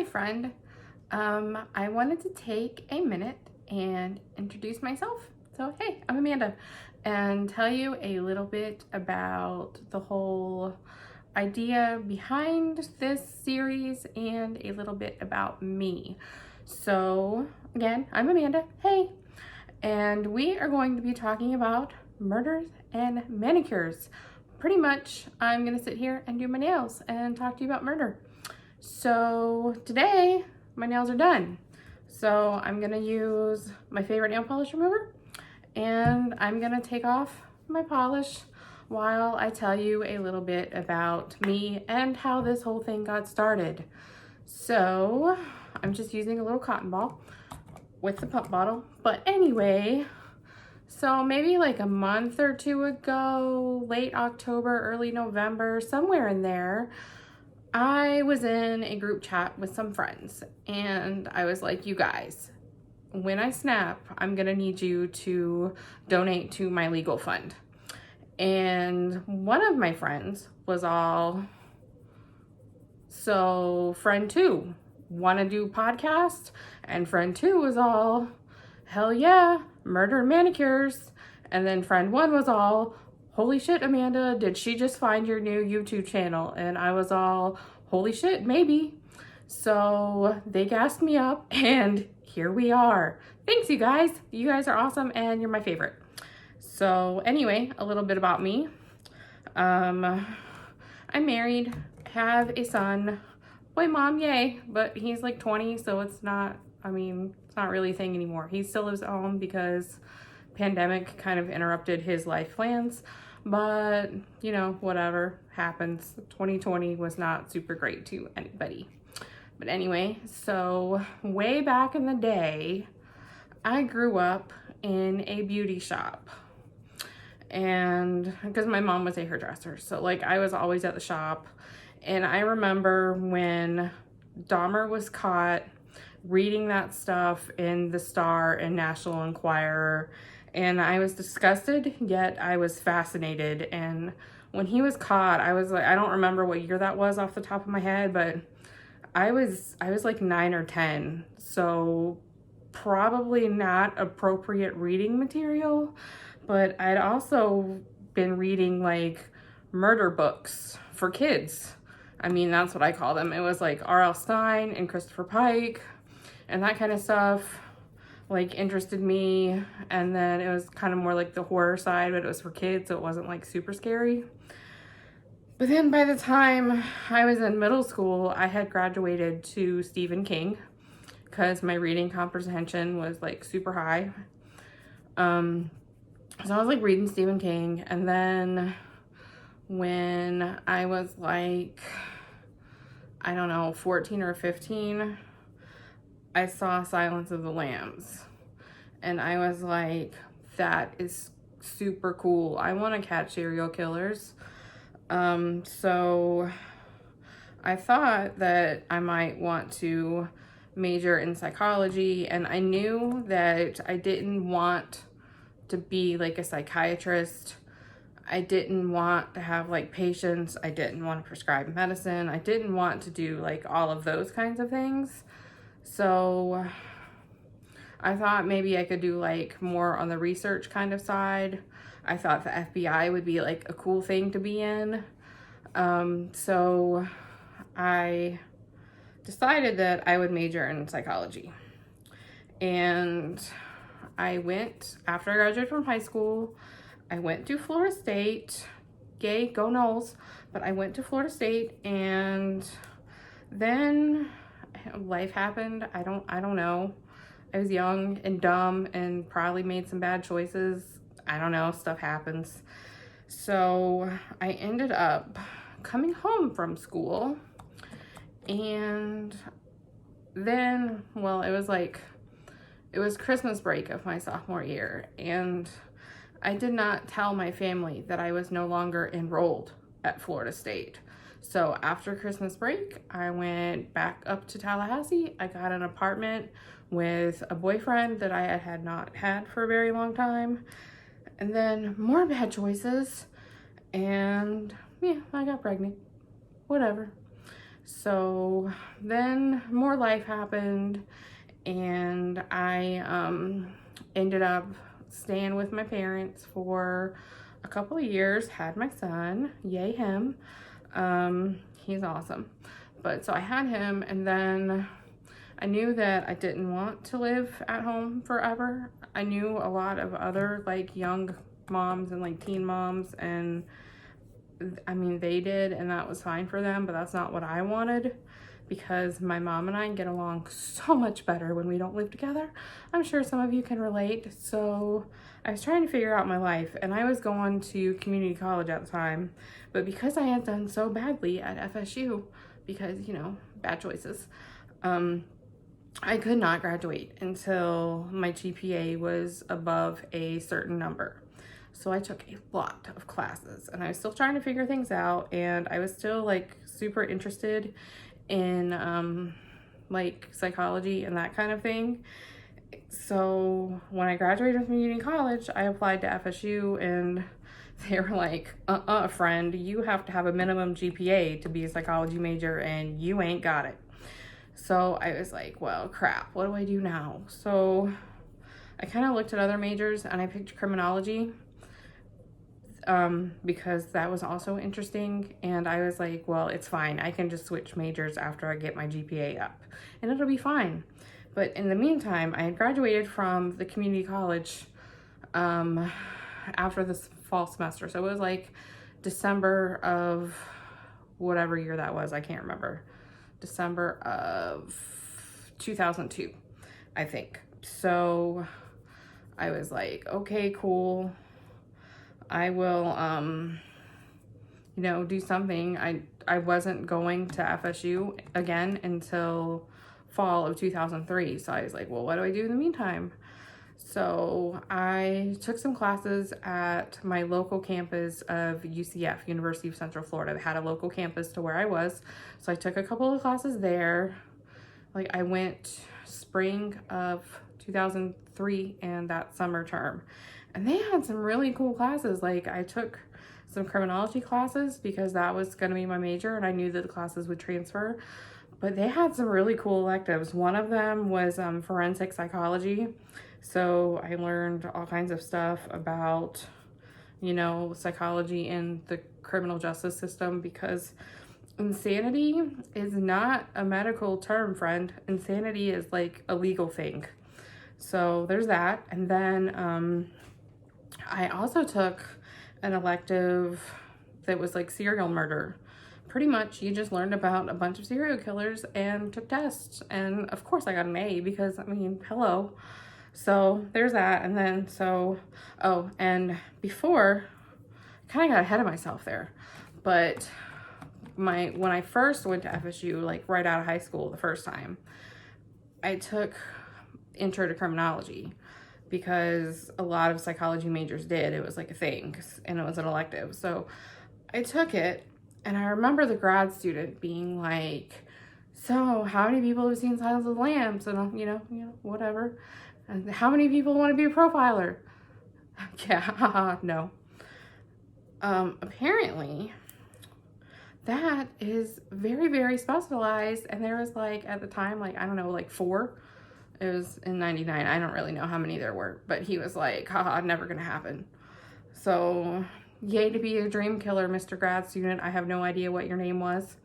Hi friend. I wanted to take a minute and introduce myself. So hey, I'm Amanda, and tell you a little bit about the whole idea behind this series and a little bit about me. So again, I'm Amanda, hey, and we are going to be talking about murders and manicures. Pretty much, I'm gonna sit here and do my nails and talk to you about murder. So today my nails are done. So I'm gonna use my favorite nail polish remover and I'm gonna take off my polish while I tell you a little bit about me and how this whole thing got started. So I'm just using a little cotton ball with the pump bottle. But anyway, so maybe like a month or two ago, late October, early November, somewhere in there, I was in a group chat with some friends and I was like, you guys, when I snap, I'm gonna need you to donate to my legal fund. And one of my friends was all, so friend two, wanna do podcast? And friend two was all, hell yeah, murder and manicures. And then friend one was all, holy shit, Amanda, did she just find your new YouTube channel? And I was all, holy shit, maybe. So they gassed me up and here we are. Thanks, you guys. You guys are awesome and you're my favorite. So anyway, a little bit about me. I'm married, have a son. Boy, mom, yay, but he's like 20, so it's not, it's not really a thing anymore. He still lives at home because pandemic kind of interrupted his life plans, but you know, whatever happens. 2020 was not super great to anybody. But anyway, so way back in the day, I grew up in a beauty shop. And because my mom was a hairdresser, so like I was always at the shop. And I remember when Dahmer was caught, reading that stuff in the Star and National Enquirer, and I was disgusted, yet I was fascinated. And when he was caught, I was like, I don't remember what year that was off the top of my head, but I was like 9 or 10, so probably not appropriate reading material, but I'd also been reading like murder books for kids. That's what I call them. It was like R.L. Stine and Christopher Pike and that kind of stuff like interested me. And then it was kind of more like the horror side, but it was for kids, so it wasn't like super scary. But then by the time I was in middle school, I had graduated to Stephen King because my reading comprehension was like super high. So I was like reading Stephen King, and then when I was like, I don't know, 14 or 15, I saw Silence of the Lambs. And I was like, that is super cool. I want to catch serial killers. So I thought that I might want to major in psychology, and I knew that I didn't want to be like a psychiatrist. I didn't want to have like patients. I didn't want to prescribe medicine. I didn't want to do like all of those kinds of things. So I thought maybe I could do like more on the research kind of side. I thought the FBI would be like a cool thing to be in. So I decided that I would major in psychology. And I went, after I graduated from high school, I went to Florida State. Yay, go Noles. But I went to Florida State, and then life happened. I don't know. I was young and dumb and probably made some bad choices. I don't know, stuff happens. So I ended up coming home from school, and then, well, it was Christmas break of my sophomore year, and I did not tell my family that I was no longer enrolled at Florida State. So after Christmas break, I went back up to Tallahassee. I got an apartment with a boyfriend that I had not had for a very long time. And then more bad choices. And yeah, I got pregnant. Whatever. So then more life happened, and I ended up staying with my parents for a couple of years, had my son, yay him. He's awesome. But so I had him, and then I knew that I didn't want to live at home forever. I knew a lot of other like young moms and like teen moms, and I mean, they did, and that was fine for them, but that's not what I wanted, because my mom and I get along so much better when we don't live together. I'm sure some of you can relate. So I was trying to figure out my life, and I was going to community college at the time, but because I had done so badly at FSU, because, you know, bad choices, I could not graduate until my GPA was above a certain number. So I took a lot of classes, and I was still trying to figure things out, and I was still like super interested in like psychology and that kind of thing. So when I graduated from community college, I applied to FSU, and they were like, friend, you have to have a minimum GPA to be a psychology major, and you ain't got it. So I was like, well, crap, what do I do now? So I kind of looked at other majors, and I picked criminology, because that was also interesting. And I was like, well, it's fine. I can just switch majors after I get my GPA up, and it'll be fine. But in the meantime, I had graduated from the community college after this fall semester. So it was like December of whatever year that was. I can't remember. December of 2002, I think. So I was like, okay, cool. I will, you know, do something. I wasn't going to FSU again until fall of 2003. So I was like, well, what do I do in the meantime? So I took some classes at my local campus of UCF, University of Central Florida. They had a local campus to where I was. So I took a couple of classes there. Like I went spring of 2003 and that summer term. And they had some really cool classes. Like I took some criminology classes because that was going to be my major, and I knew that the classes would transfer. But they had some really cool electives. One of them was forensic psychology. So I learned all kinds of stuff about, you know, psychology in the criminal justice system, because insanity is not a medical term, friend. Insanity is like a legal thing. So there's that. And then I also took an elective that was like serial murder. Pretty much you just learned about a bunch of serial killers and took tests. And of course I got an A, because I mean, hello. So there's that. And then and before, I kind of got ahead of myself there, but when I first went to FSU, like right out of high school the first time, I took intro to criminology, because a lot of psychology majors did. It was like a thing, and it was an elective. So I took it, and I remember the grad student being like, so how many people have seen Silence of the Lambs? And you know, whatever. And how many people want to be a profiler? Yeah, no. Apparently that is very, very specialized. And there was like, at the time, like, I don't know, like 4. It was in 99. I don't really know how many there were, but he was like, haha, never gonna happen. So yay to be a dream killer, Mr. Grad Student. I have no idea what your name was.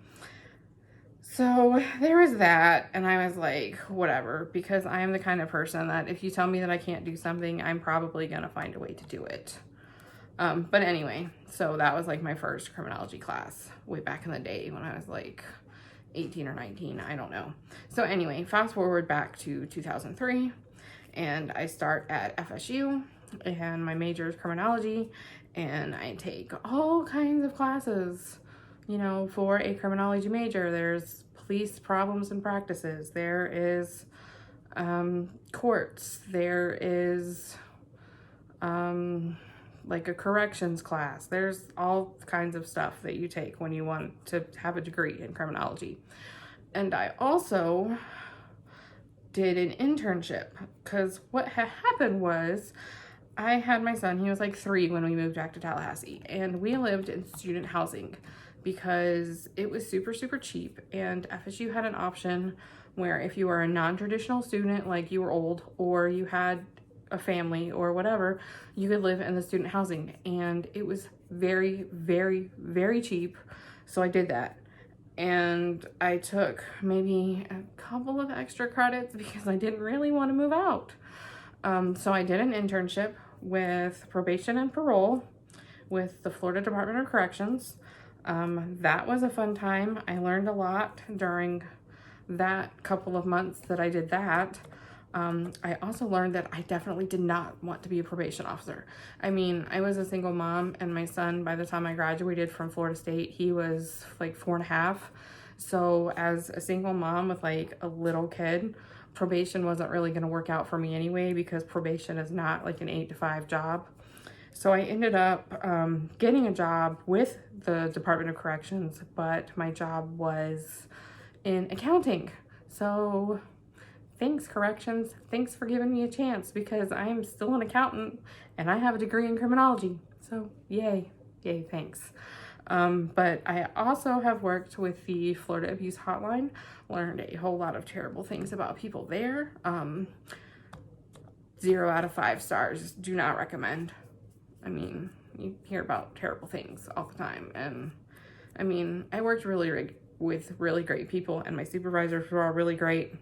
So there was that, and I was like, whatever, because I am the kind of person that if you tell me that I can't do something, I'm probably gonna find a way to do it. But anyway, so that was like my first criminology class way back in the day when I was like 18 or 19, I don't know. So anyway, fast forward back to 2003, and I start at FSU, and my major is criminology, and I take all kinds of classes, you know, for a criminology major. There's police problems and practices, there is courts, there is like a corrections class. There's all kinds of stuff that you take when you want to have a degree in criminology. And I also did an internship, because what had happened was I had my son, he was like 3 when we moved back to Tallahassee, and we lived in student housing because it was super, super cheap. And FSU had an option where if you were a non-traditional student, like you were old or you had a family or whatever, you could live in the student housing, and it was very, very, very cheap. So I did that, and I took maybe a couple of extra credits because I didn't really want to move out. So I did an internship with probation and parole with the Florida Department of Corrections. That was a fun time. I learned a lot during that couple of months that I did that. I also learned that I definitely did not want to be a probation officer. I mean, I was a single mom, and my son, by the time I graduated from Florida State, he was like 4.5. So as a single mom with like a little kid, probation wasn't really going to work out for me anyway, because probation is not like an 8-to-5 job. So I ended up getting a job with the Department of Corrections, but my job was in accounting. So thanks, Corrections. Thanks for giving me a chance, because I am still an accountant and I have a degree in criminology. So yay, thanks. But I also have worked with the Florida Abuse Hotline, learned a whole lot of terrible things about people there. 0 out of 5 stars, do not recommend. I mean, you hear about terrible things all the time. And I mean, I worked with really great people, and my supervisors were all really great.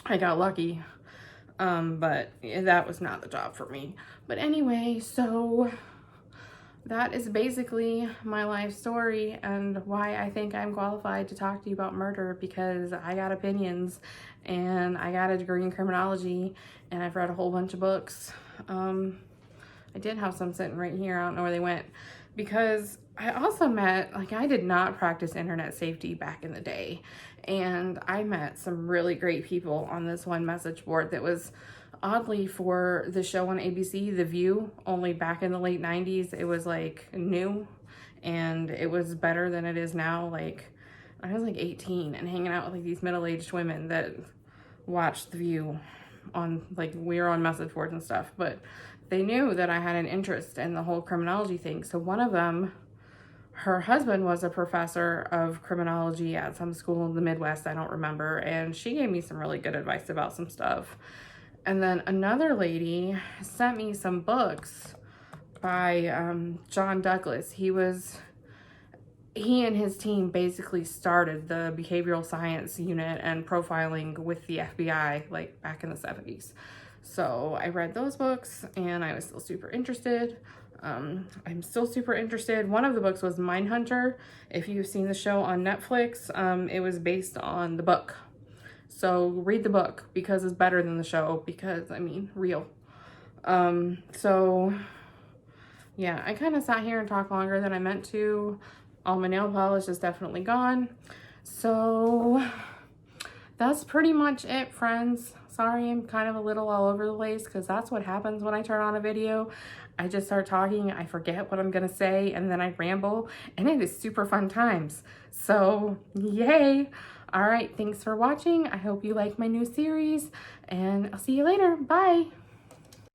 I got lucky, but that was not the job for me. But anyway, so that is basically my life story and why I think I'm qualified to talk to you about murder, because I got opinions and I got a degree in criminology and I've read a whole bunch of books. I did have some sitting right here. I don't know where they went, because I also met, like, I did not practice internet safety back in the day, and I met some really great people on this one message board that was oddly for the show on ABC, The View, only back in the late 90s. It was like new, and it was better than it is now. Like, I was like 18 and hanging out with like these middle-aged women that watched The View on, like, we were on message boards and stuff, but they knew that I had an interest in the whole criminology thing. So one of them, her husband was a professor of criminology at some school in the Midwest, I don't remember, and she gave me some really good advice about some stuff. And then another lady sent me some books by John Douglas. He and his team basically started the behavioral science unit and profiling with the FBI, like back in the 70s. So I read those books and I was still super interested. I'm still super interested. One of the books was Mindhunter. If you've seen the show on Netflix, it was based on the book. So read the book, because it's better than the show, because, I mean, real. So yeah, I kind of sat here and talked longer than I meant to. All my nail polish is definitely gone. So that's pretty much it, friends. Sorry, I'm kind of a little all over the place, because that's what happens when I turn on a video. I just start talking, I forget what I'm gonna say, and then I ramble, and it is super fun times. So yay. All right, thanks for watching. I hope you like my new series, and I'll see you later. Bye.